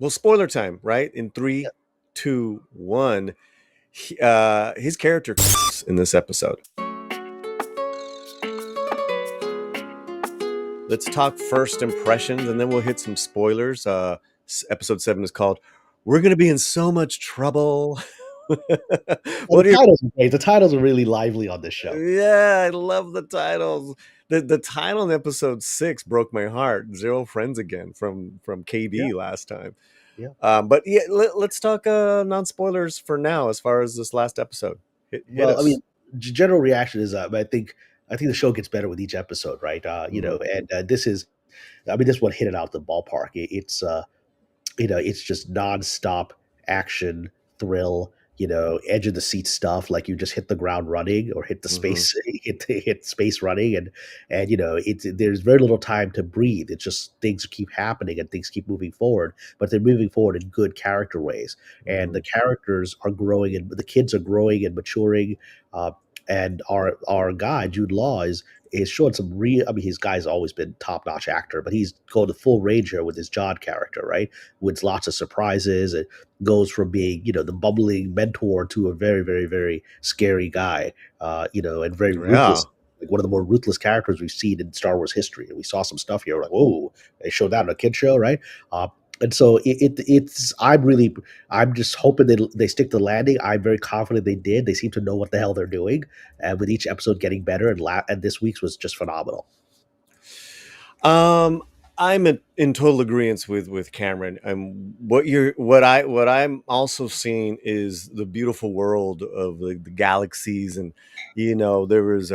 Well, spoiler time, right? In Yeah. three, two, one. His character in this episode. Let's talk first impressions, and then we'll hit some spoilers. Episode 7 is called "We're Gonna Be in So Much Trouble." Well, What the are your titles are great. The titles are really lively on this show. Yeah, I love the titles. The title in episode 6 broke my heart. Zero friends again from Yeah, KD last time. yeah. But yeah, let's talk non spoilers for now as far as this last episode. Hit Well, I us. mean, general reaction is I think the show gets better with each episode, right? Mhm. And this is, I mean, this one hit it out the ballpark. It's just nonstop action, thrill, edge of the seat stuff. Like you just hit the ground running or hit the Mhm. space, hit space running, and it's there's very little time to breathe. It's just things keep happening and things keep moving forward, but they're moving forward in good character ways, and the Mhm. characters are growing and the kids are growing and maturing. Uh, and our guy Jude Law is showing some real. I mean, his guy's always been top notch actor, but he's going the full range here with his John character, right? With lots of surprises. It goes from being, the bubbling mentor to a very, very, very scary guy, and very Yeah. ruthless. Like one of the more ruthless characters we've seen in Star Wars history. And we saw some stuff here, we're like, oh, they showed that on a kid show, right? And so it's I'm just hoping that they stick to the landing. I'm very confident they did. They seem to know what the hell they're doing, and with each episode getting better, and this week's was just phenomenal. Um, I'm in total agreement with Cameron. What I'm also seeing is the beautiful world of the galaxies, and there was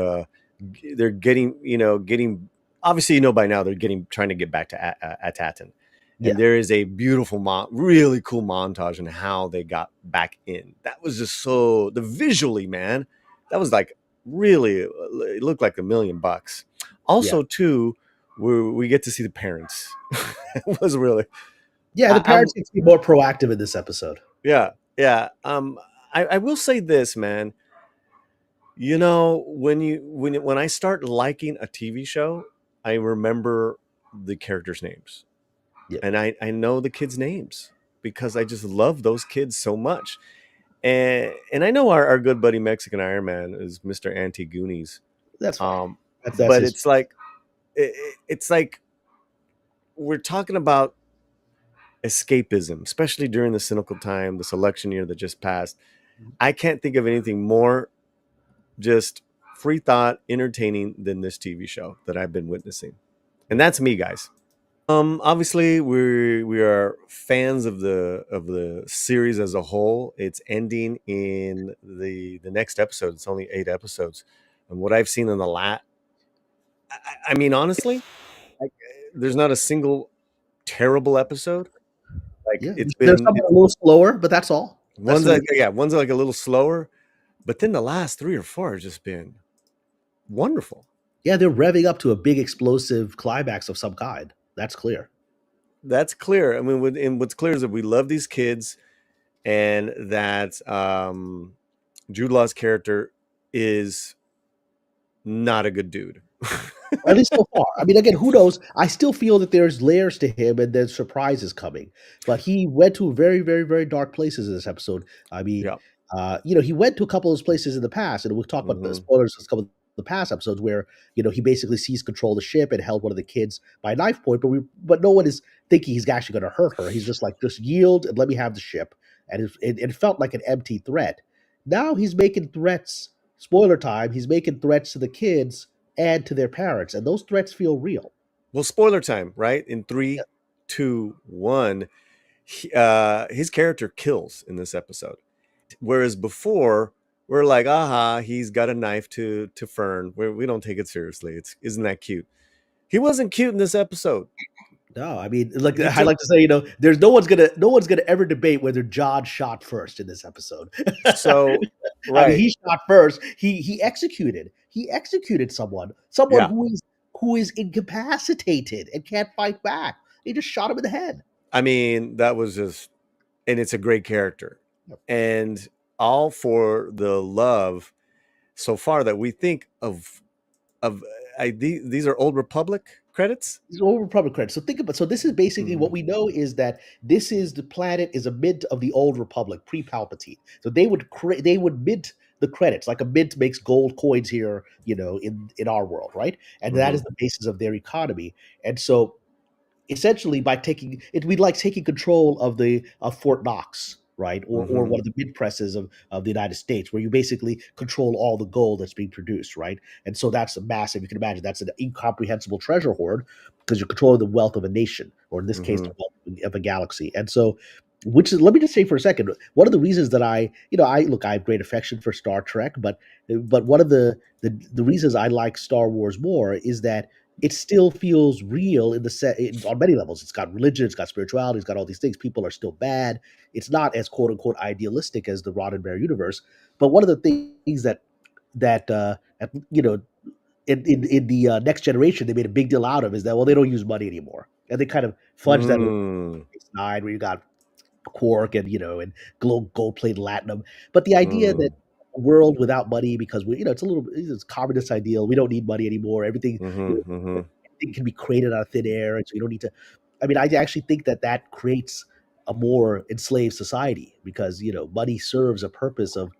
they're getting obviously by now they're getting trying to get back to Atatin, and Yeah, there is a beautiful really cool montage on how they got back in. That was just so the visually, man, that was like really it looked like $1 million. yeah. Also, too, we get to see the parents. It was really Yeah, the I'm parents get to be more proactive in this episode. yeah, yeah. I will say this, man. When I start liking a TV show, I remember the characters' names, Yeah, and I know the kids' names because I just love those kids so much. And I know our good buddy Mexican Iron Man is Mr. Anti-Goonies. that's fine. Um, That's but his. it's like we're talking about escapism, especially during the cynical time, this election year that just passed. I can't think of anything more just free thought, entertaining than this TV show that I've been witnessing. And that's me, guys. Obviously we are fans of the series as a whole. It's ending in the next episode. It's only 8 episodes. And what I've seen in the I mean, honestly, like, there's not a single terrible episode. Like Yeah, it's there's been something a it's little slower, but that's all. That's one's the way. like yeah, one's like a little slower, but then the last 3 or 4 has just been wonderful. Yeah, they're revving up to a big explosive climax of some kind. That's clear. That's clear. I mean, and what's clear is that we love these kids, and that Jude Law's character is not a good dude. Or at least so far. I mean, again, who knows? I still feel that there's layers to him and there's surprises coming. But he went to very, very, very dark places in this episode. I mean, Yeah. he went to a couple of those places in the past, and we'll talk about the Hmm. spoilers of a couple of the past episodes where he basically seized control of the ship and held one of the kids by a knife point. But no one is thinking he's actually going to hurt her. He's just like, just yield and let me have the ship. And it felt like an empty threat. Now he's making threats. Spoiler time. He's making threats to the kids and to their parents, and those threats feel real. Well, spoiler time, right? In Yeah, three, two, one, his character kills in this episode. Whereas before, we're like, aha, he's got a knife to Fern. We don't take it seriously. It's isn't that cute? He wasn't cute in this episode. no, I mean, like He I took like to say, there's no one's gonna ever debate whether John shot first in this episode. so I mean, right. he shot first. He executed someone Yeah. who is incapacitated and can't fight back. He just shot him in the head. I mean, that was just and it's a great character. Yep. And all for the love so far that we think of these are Old Republic credits. These are all Republic credits. So think about. So this is basically what Mhm. we know is that this is the planet is a mint of the old Republic pre Palpatine. So they would mint the credits like a mint makes gold coins here, in our world, right? And that is Mhm. the basis of their economy. And so essentially by taking it, we'd like taking control of the of Fort Knox, right, or Mhm. one of the mid presses of the United States, where you basically control all the gold that's being produced, right? And so that's a massive. You can imagine that's an incomprehensible treasure hoard because you're controlling the wealth of a nation, or in this case, the Mhm. wealth of a galaxy. And so, which is let me just say for a second, one of the reasons that I have great affection for Star Trek, but one of the reasons I like Star Wars more is that it still feels real in the on many levels. It's got religion, it's got spirituality, it's got all these things. People are still bad. It's not as quote unquote idealistic as the Roddenberry universe. But one of the things that in the next generation they made a big deal out of is that they don't use money anymore, and they kind of fudge that Mm. nine where you got Quark and and gold plated latinum. But the idea that Mm. a world without money because it's communist ideal. We don't need money anymore. Mhm. Mhm. Everything can be created out of thin air, and so you don't need to. I mean, I actually think that creates a more enslaved society because money serves a purpose of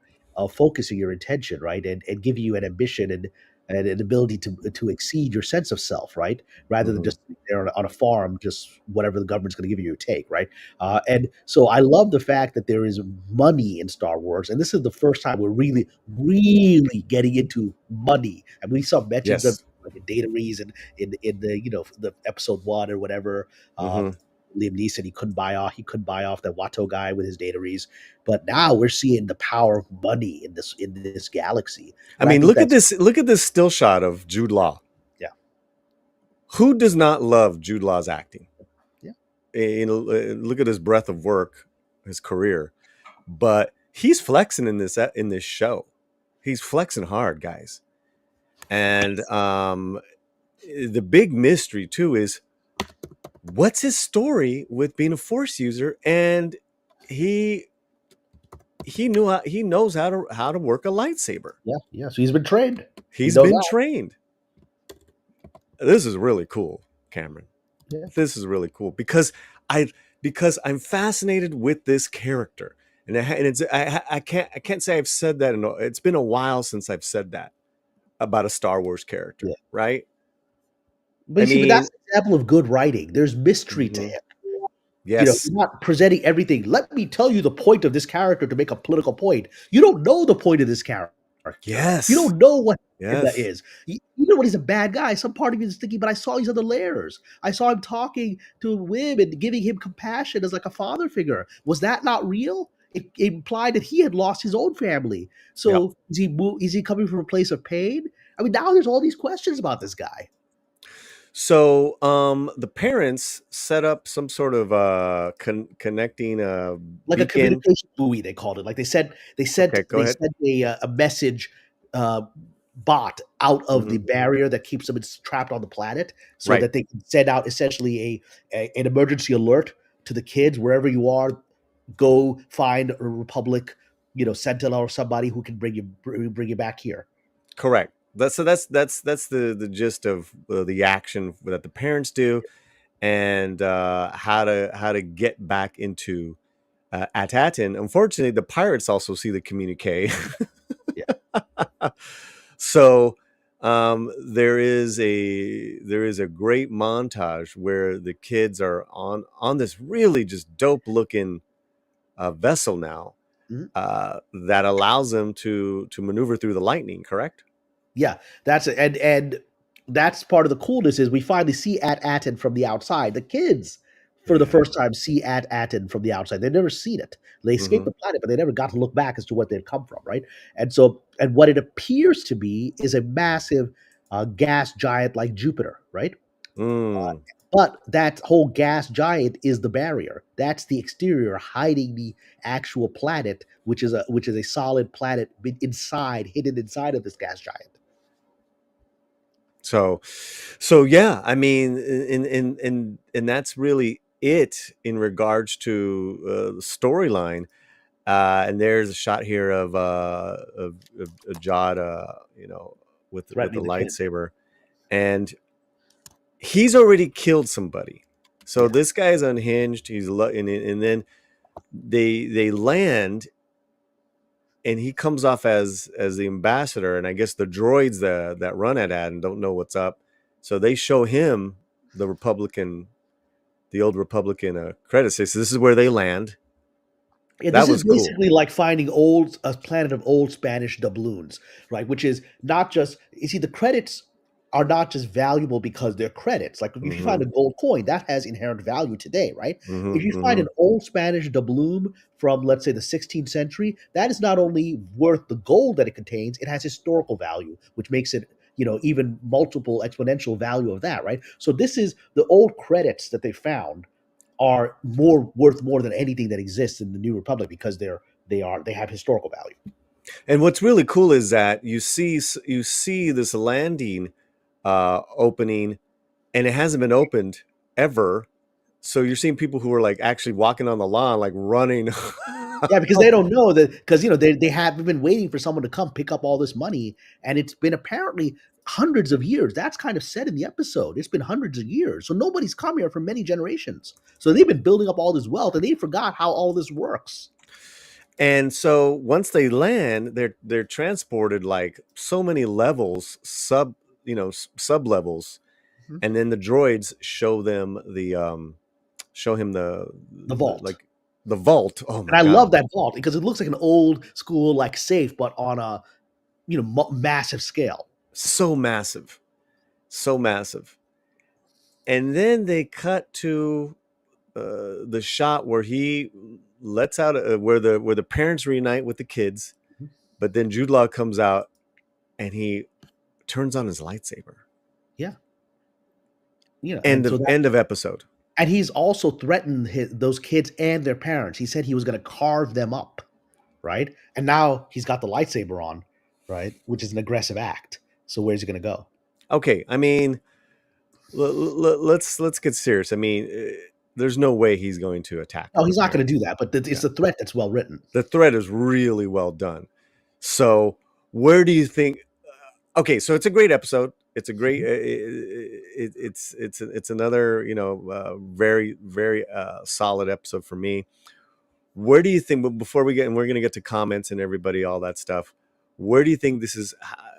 focusing your intention, right, and giving you an ambition and an ability to exceed your sense of self, right, rather than Mhm. just sitting there on a farm, just whatever the government's going to give you, take, right. And so I love the fact that there is money in Star Wars, and this is the first time we're really, really getting into money. And we saw mentions of Yes. like in Data Rees and in the the episode one or whatever. Uh, Mhm. Liam Neeson he couldn't buy off that Watto guy with his Data Rees, but now we're seeing the power of money in this galaxy, I and I mean, think that's look at this still shot of Jude Law. yeah, Who does not love Jude Law's acting? yeah, Look at his breadth of work, his career. But he's flexing in this show. He's flexing hard, guys. And the big mystery too is what's his story with being a force user, and he he knows how to work a lightsaber. yeah, yeah. So he's been trained. We He's know been that. trained. This is really cool, Cameron. Yeah. This is really cool I because I'm fascinated with this character, and it's I can't say I've said that. It's been a while since I've said that about a Star Wars character, Yeah. right? But I you see, but that's mean, an example of good writing. There's mystery to mhm. him. Yes, You're not presenting everything. Let me tell you the point of this character to make a political point. You don't know the point of this character. You yes, don't know what that yes. is. You know what he's a bad guy. Some part of you is thinking, but I saw these other layers. I saw him talking to Wim and giving him compassion as like a father figure. Was that not real? It implied that he had lost his own family. Yeah. So is he coming from a place of pain? I mean, now there's all these questions about this guy. So, the parents set up some sort of connecting Like a beacon. communication buoy, they called it. Like Okay, go they ahead. sent a message uh, bot out of Hmm. the barrier that keeps them trapped on the planet, so Right. that they can send out essentially an emergency alert to the kids wherever you are. Go find a Republic, Sentinel or somebody who can bring you back here. Correct. That's the gist of the action that the parents do, and how to get back into Atatin. Unfortunately, the pirates also see the communique. Yeah. So there is a great montage where the kids are on this really just dope looking vessel now Mhm. that allows them to maneuver through the lightning. Correct. Yeah, that's it. And that's part of the coolness is we finally see Aten from the outside. The kids, for the Yeah. first time, see Aten from the outside. They've never seen it. They escaped Hmm. the planet, but they never got to look back as to what they'd come from, right? And what it appears to be is a massive gas giant like Jupiter, right? Mm. But that whole gas giant is the barrier. That's the exterior hiding the actual planet, which is a solid planet hidden inside of this gas giant. So, so yeah, I mean, and that's really it in regards to the storyline. And there's a shot here of Jod, with the Threatening the kid. lightsaber, and he's already killed somebody. So Yeah. this guy is unhinged. And then they land, and he comes off as the ambassador, and I guess the droids that run at and don't know what's up, so they show him the Republican, the old Republican credits. So this is where they land. Yeah, That this is was cool. basically like finding old a planet of old Spanish doubloons, right? Which is not just you see the credits are not just valuable because they're credits. Like if you find a Mm-hmm. gold coin, that has inherent value today, right? If Mm-hmm. you find Mm-hmm. an old Spanish doubloon from let's say the 16th century, that is not only worth the gold that it contains, it has historical value, which makes it even multiple exponential value of that, right? So this is the old credits that they found are more worth more than anything that exists in the New Republic because they have historical value. And what's really cool is that you see this landing opening, and it hasn't been opened ever. So you're seeing people who are like actually walking on the lawn, like running. Yeah, because they don't know that because they have been waiting for someone to come pick up all this money, and it's been apparently hundreds of years. That's kind of said in the episode. It's been hundreds of years, so nobody's come here for many generations. So they've been building up all this wealth, and they forgot how all this works. And so once they land, they're transported like so many levels, sub levels, Mhm. and then the droids show him The the vault. like the vault. Oh And my I god, love that vault because it looks like an old school like safe, but on a massive scale. so massive, so massive. And then they cut to the shot where he lets out where the parents reunite with the kids, Mhm. but then Jude Law comes out and he turns on his lightsaber. Yeah, End and of so that end of episode. and he's also threatened those kids and their parents. He said he was going to carve them up, right? And now he's got the lightsaber on, right, which is an aggressive act. So where's he going to go? Okay, I mean, let's get serious. I mean, there's no way he's going to attack Oh, the he's not going to do parents. that. But it's Yeah, the threat that's well written. the threat is really well done. So where do you think? Okay, so it's a great episode. It's a great. Mhm. It's another very very solid episode for me. Where do you think? But before we get, and we're going to get to comments and everybody, all that stuff. Where do you think this is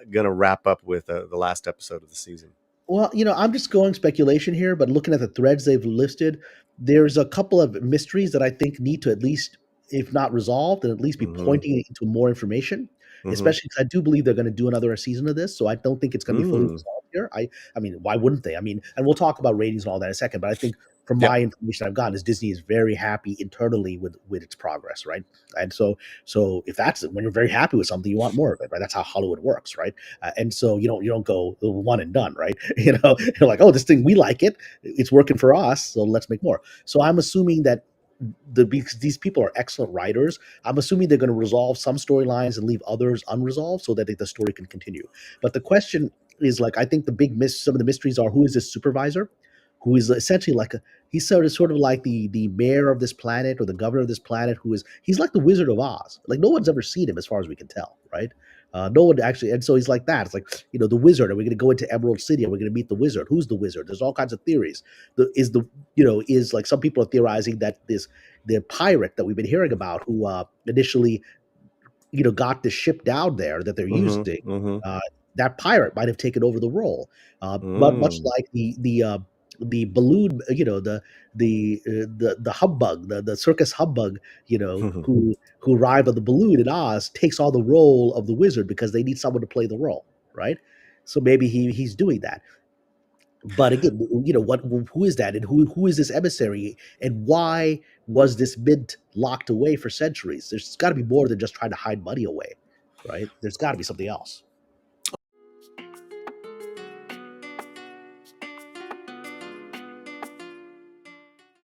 going to wrap up with the last episode of the season? Well, I'm just going speculation here, but looking at the threads they've listed, there's a couple of mysteries that I think need to at least, if not resolved, and at least be Mm-hmm. pointing into more information. Mm-hmm. Especially because I do believe they're going to do another season of this, so I don't think it's going to be fully Mm. resolved here. I mean, why wouldn't they? I mean, and we'll talk about ratings and all that in a second, but I think from Yep. my information I've gotten is Disney is very happy internally with its progress, right? And so if that's when you're very happy with something, you want more of it, right? That's how Hollywood works, right? And so you don't go one and done, right? You're like, oh, this thing we like it, it's working for us, so let's make more. So I'm assuming that because these people are excellent writers, I'm assuming they're going to resolve some storylines and leave others unresolved so that the story can continue. But the question is like, I think some of the mysteries are who is this supervisor, who is essentially like he's sort of like the mayor of this planet or the governor of this planet, he's like the Wizard of Oz. Like no one's ever seen him as far as we can tell, right? No one actually, and so he's like that. It's like the wizard. Are we going to go into Emerald City? Are we going to meet the wizard? Who's the wizard? There's all kinds of theories. Is like some people are theorizing that the pirate that we've been hearing about, who initially got the ship down there that they're Mm-hmm. using, Mm-hmm. uh, that pirate might have taken over the role, but much Mm. like the balloon, the humbug, the circus humbug, who arrived on the balloon in Oz, takes on the role of the wizard because they need someone to play the role, right? So maybe he's doing that. But again, what who is that, and who is this emissary, and why was this mint locked away for centuries? There's got to be more than just trying to hide money away, right? There's got to be something else.